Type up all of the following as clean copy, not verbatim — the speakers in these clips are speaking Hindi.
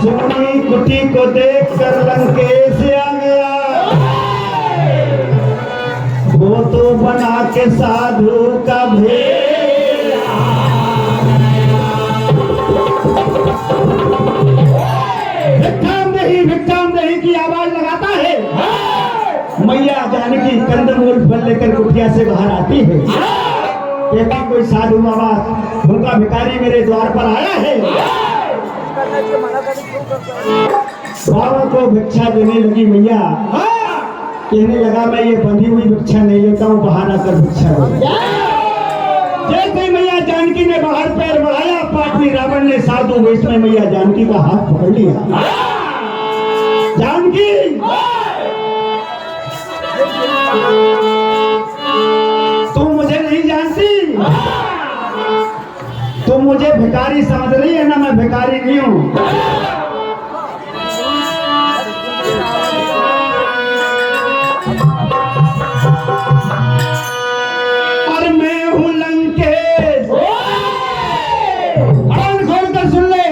सुनी कुटी को देख कर लंकेश आ गया, वो तो बना के साधु का भेष। भिक्षाम नहीं की आवाज लगाता है। मैया जानकी कंदमूल फल लेकर कुटिया से बाहर आती है। कहती कोई साधु बाबा भूखा भिखारी मेरे द्वार पर आया है। बाबा को भिक्षा देने लगी मैया। कहने लगा मैं ये बंधी हुई भिक्षा नहीं लेता हूँ, बाहर आकर भिक्षा दे। जैसे मैया जानकी ने बाहर पैर बढ़ाया, पापी रावण ने साधु वेश में मैया जानकी का हाथ पकड़ लिया। जानकी तुम मुझे नहीं जानती, तुम मुझे भिखारी समझ रही है ना, मैं भिखारी नहीं हूं। और मैं हूं लंकेश। कान खोलकर सुन ले,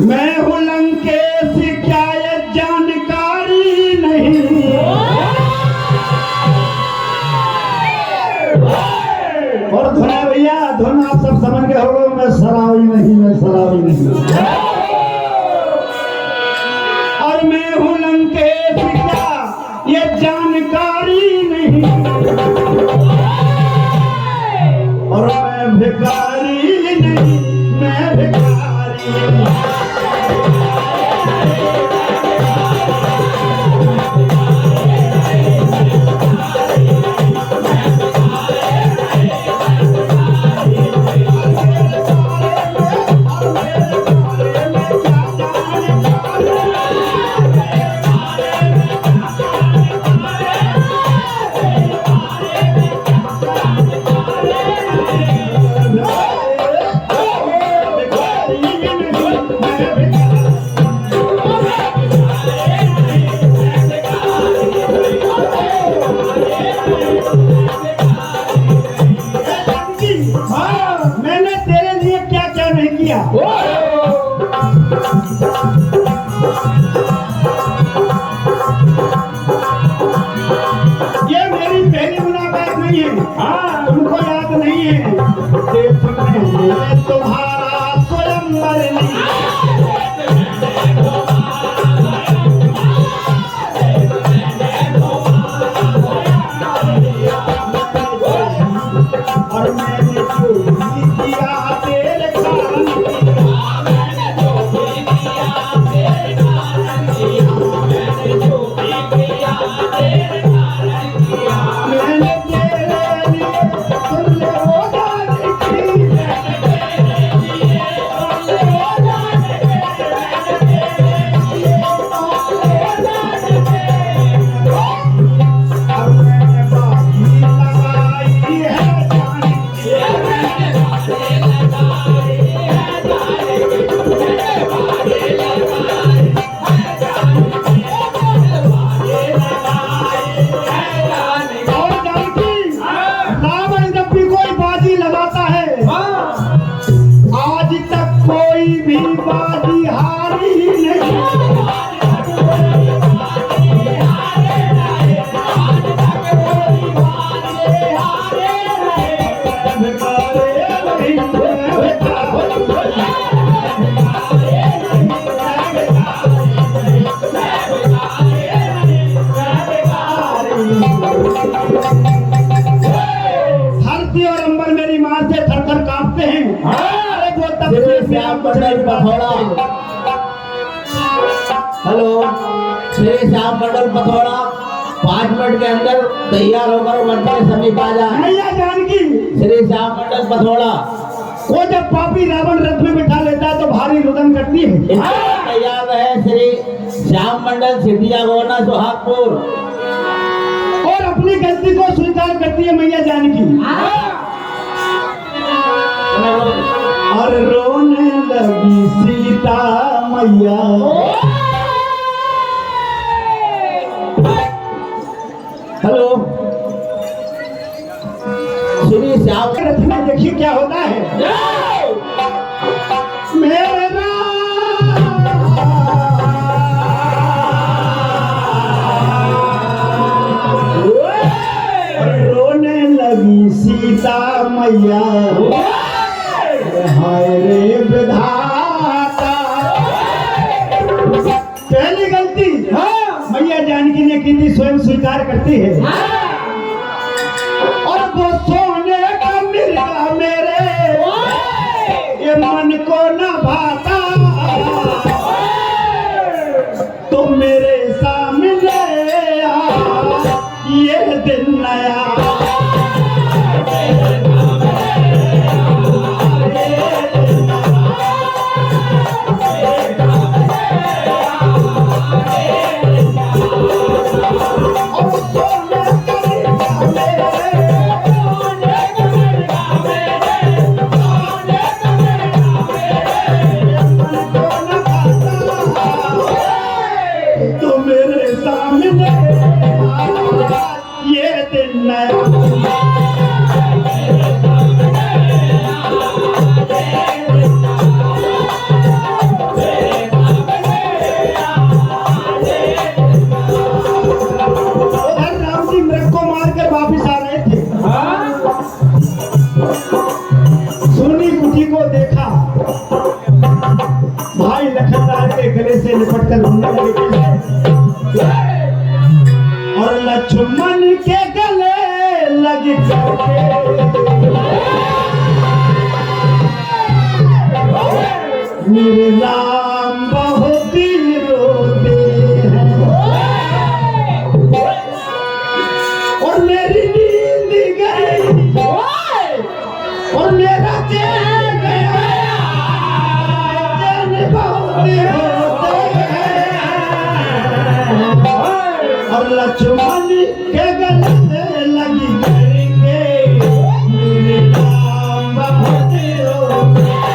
मैं हूं लंकेश, क्या ये जानकारी नहीं? और धुन है भैया, धुन आप सब समझ गए होंगे। मैं शराबी नहीं, मैं शराबी नहीं। और मैं हूं लंकेश, क्या ये जानकारी नहीं? और मैं भिखारी नहीं, मैं भिखारी नहीं। मैंने तेरे लिए क्या क्या नहीं किया। ये मेरी पहली मुलाकात नहीं है। हाँ, तुमको याद नहीं है। देश में तुम्हारा स्वयं मरनी। और मैंने जो भी किया तेरे कारण किया, मैंने जो भी किया तेरे कारण किया, मैंने जो भी किया तेरे कारण किया, मैंने तेरे लिए सुन ले वो जाने की, मैंने तेरे लिए सुन ले वो जाने की, मैंने तेरे लिए सुन ले वो जाने की। अब मैंने बाजी लगाई है। आज तक कोई भी बाजी हारी नहीं। धरती और अंबर मेरी मां से थर-थर कांपते हैं। हेलो, श्री श्याम मंडल पथौड़ा 5 मिनट के अंदर तैयार होकर मंदिर के समीप आ जाए। मैया जानकी श्री श्याम मंडल पथौड़ा को जब पापी रावण रथ में बिठा लेता है तो भारी रुदन करती है। तैयार रहे श्री श्याम मंडल सिद्धिया गोना सुहागपुर। और अपनी गलती को स्वीकार करती है मैया जानकी। और रोने लगी सीता मैया। हेलो, श्री श्याम रथ में देखिए क्या होता है। मेरे राम मैया हाय रे विधाता। पहली गलती मैया जानकी ने की थी, स्वयं स्वीकार करती है। और वो सोने का मिर्गा मेरे ये मन को न भाता, तो मेरे सामने ये दिन नया। तो मेरे सामने ये दिन नया। उधर राम जी मृग को मारकर वापिस आ रहे थे। सोनी कुटी को देखा, भाई लखनलाल के गले से लिपट कर घूमने लगे और लक्ष्मण के गले लग मेरे राम बहुत ही रोते हैं और मेरी नींद गई और मेरा चैन गया, चैन बहुत ही होते हैं और लक्ष्मण के गले लगी करेंगे मेरे राम बहुत ही रोते हैं।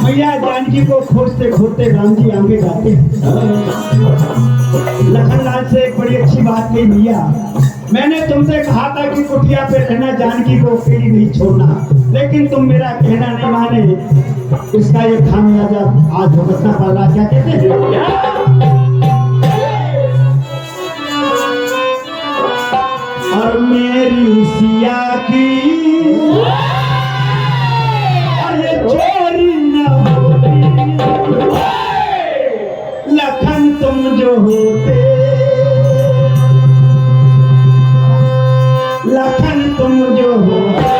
मैया जानकी को खोजते खोजते राम जी आगे जाते हैं। लखनलाल से एक बड़ी अच्छी बात कही, भैया मैंने तुमसे कहा था कि कुटिया पे रहना, जानकी को अकेली नहीं छोड़ना, लेकिन तुम मेरा कहना नहीं माने। इसका ये खामियाजा आज भुगतना पड़ रहा। क्या कहते हैं? और मेरी सिया की ये चोरी न होती, लखन तुम जो होते, लखन तुम जो होते,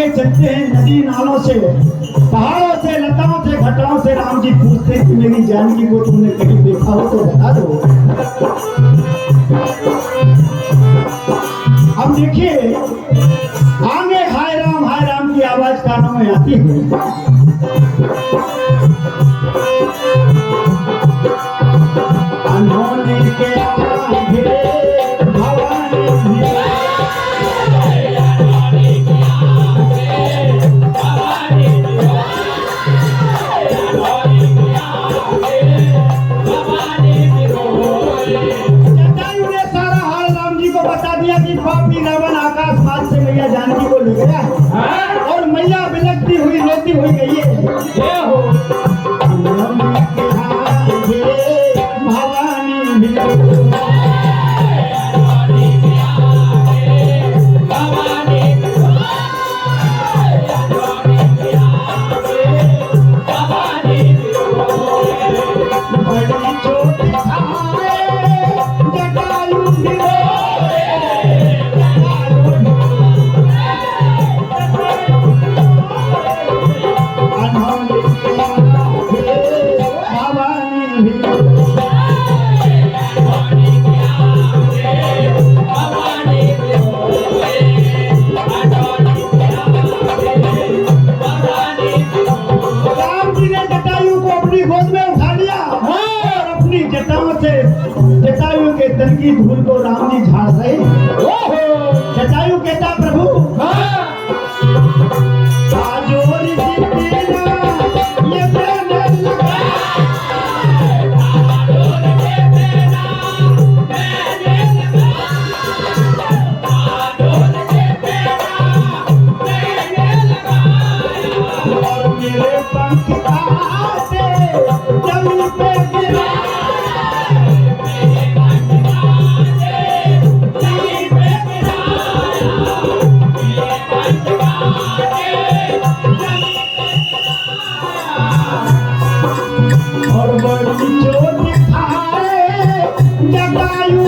आगे चलते हैं नदी नालों से, पहाड़ों से, लताओं से, घटाओं से। राम जी पूछते कि मेरी जानकी को तुमने कहीं देखा हो तो बता दो। अब देखिए आगे हाय राम की आवाज कानों में आती है। अनहोनी के आगे भवानी भी पापी रावण आकाश मार्ग से मैया जानकी को ले गया है और मैया बिलखती हुई रोती हुई गई है। ये हो भवानी भी जटायु के तन की धूल को राम जी झाड़ रहे। जटायु कहता प्रभु और मेरे पंख आते जमीन पे गिरा। और बड़ी चोट खाए जटायु